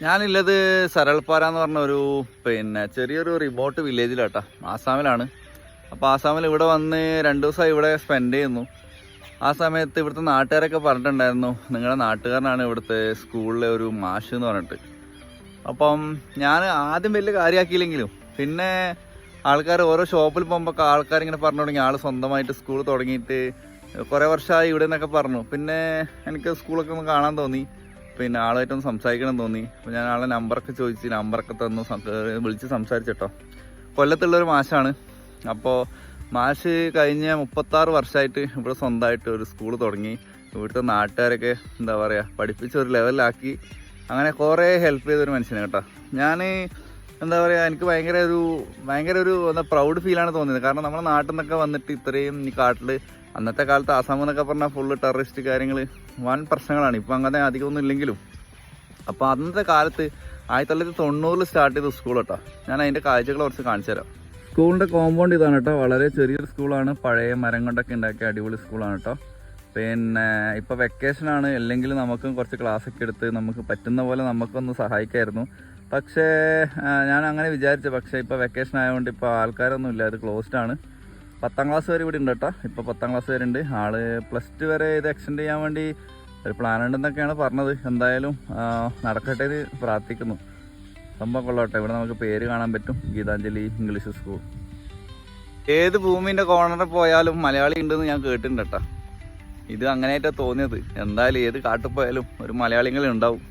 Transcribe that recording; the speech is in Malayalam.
ഞാനുള്ളത് സരൾപ്പാറ എന്ന് പറഞ്ഞ ഒരു ചെറിയൊരു റിമോട്ട് വില്ലേജിലാട്ടാ, ആസാമിലാണ്. അപ്പോൾ ആസാമിൽ ഇവിടെ വന്ന് 2 ദിവസമായി ഇവിടെ സ്പെൻഡ് ചെയ്യുന്നു. ആ സമയത്ത് ഇവിടുത്തെ നാട്ടുകാരൊക്കെ പറഞ്ഞിട്ടുണ്ടായിരുന്നു, നിങ്ങളുടെ നാട്ടുകാരനാണ് ഇവിടുത്തെ സ്കൂളിലെ ഒരു മാഷ് എന്ന് പറഞ്ഞിട്ട്. അപ്പം ഞാൻ ആദ്യം വലിയ കാര്യമാക്കിയില്ലെങ്കിലും പിന്നെ ആൾക്കാർ ഓരോ ഷോപ്പിൽ പോകുമ്പോൾ ആൾക്കാരിങ്ങനെ പറഞ്ഞു തുടങ്ങി, ആൾ സ്വന്തമായിട്ട് സ്കൂൾ തുടങ്ങിയിട്ട് കുറേ വർഷമായി ഇവിടെ എന്നൊക്കെ പറഞ്ഞു. പിന്നെ എനിക്ക് സ്കൂളൊക്കെ ഒന്ന് കാണാൻ തോന്നി, പിന്നെ ആളുമായിട്ടൊന്ന് സംസാരിക്കണം തോന്നി. അപ്പോൾ ഞാൻ ആളെ നമ്പറൊക്കെ ചോദിച്ച് നമ്പറൊക്കെ തന്നു, വിളിച്ച് സംസാരിച്ചിട്ടോ. കൊല്ലത്തുള്ളൊരു മാഷാണ്. അപ്പോൾ മാഷ് കഴിഞ്ഞ 36 വർഷമായിട്ട് ഇവിടെ സ്വന്തമായിട്ട് ഒരു സ്കൂൾ തുടങ്ങി. ഇവിടുത്തെ നാട്ടുകാരൊക്കെ എന്താ പറയുക പഠിപ്പിച്ച് ഒരു ലെവലിലാക്കി. അങ്ങനെ കുറേ ഹെൽപ്പ് ചെയ്തൊരു മനുഷ്യനാണ് കേട്ടോ. ഞാൻ എന്താ പറയുക, എനിക്ക് ഭയങ്കര ഒരു എന്താ പ്രൗഡ് ഫീലാണ് തോന്നിയത്. കാരണം നമ്മുടെ നാട്ടിൽ നിന്നൊക്കെ വന്നിട്ട് ഇത്രയും ഈ കാട്ടിൽ, അന്നത്തെ കാലത്ത് ആസാം എന്നൊക്കെ പറഞ്ഞാൽ ഫുള്ള് ടെററിസ്റ്റ് കാര്യങ്ങൾ വൻ പ്രശ്നങ്ങളാണ്. ഇപ്പം അങ്ങനെ അധികമൊന്നും ഇല്ലെങ്കിലും. അപ്പോൾ അന്നത്തെ കാലത്ത് 1990 സ്റ്റാർട്ട് ചെയ്ത സ്കൂൾ കേട്ടോ. ഞാൻ അതിൻ്റെ കാഴ്ചകൾ കുറച്ച് കാണിച്ചു തരാം. സ്കൂളിൻ്റെ കോമ്പൗണ്ട് ഇതാണ് കേട്ടോ. വളരെ ചെറിയൊരു സ്കൂളാണ്, പഴയ മരം കൊണ്ടൊക്കെ ഉണ്ടാക്കിയ അടിപൊളി സ്കൂളാണ് കേട്ടോ. പിന്നെ ഇപ്പോൾ വെക്കേഷനാണ്, അല്ലെങ്കിൽ നമുക്കും കുറച്ച് ക്ലാസ്സൊക്കെ എടുത്ത് നമുക്ക് പറ്റുന്ന പോലെ നമുക്കൊന്ന് സഹായിക്കായിരുന്നു. പക്ഷേ ഞാൻ അങ്ങനെ വിചാരിച്ചു. പക്ഷേ ഇപ്പോൾ വെക്കേഷൻ ആയതുകൊണ്ട് ഇപ്പോൾ ആൾക്കാരൊന്നും ഇല്ല, അത് ക്ലോസ്ഡ് ആണ്. 10ാം ക്ലാസ് വരെ ഇവിടെ ഉണ്ട് കേട്ടോ. ഇപ്പോൾ 10ാം ക്ലാസ് വരെ ഉണ്ട്. ആൾ +2 വരെ ഇത് എക്സ്റ്റെൻഡ് ചെയ്യാൻ വേണ്ടി ഒരു പ്ലാൻ ഉണ്ടെന്നൊക്കെയാണ് പറഞ്ഞത്. എന്തായാലും നടക്കട്ടെ എന്ന് പ്രാർത്ഥിക്കുന്നു. സംഭവം കൊള്ളട്ടെ. ഇവിടെ നമുക്ക് പേര് കാണാൻ പറ്റും, ഗീതാഞ്ജലി ഇംഗ്ലീഷ് സ്കൂൾ. ഏത് ഭൂമിൻ്റെ കോർണറിൽ പോയാലും മലയാളി ഉണ്ടെന്ന് ഞാൻ കേട്ടിട്ടുണ്ട് കേട്ടോ. ഇത് അങ്ങനെയായിട്ടാണ് തോന്നിയത്. എന്തായാലും ഏത് കാട്ടിൽ പോയാലും ഒരു മലയാളികൾ ഉണ്ടാവും.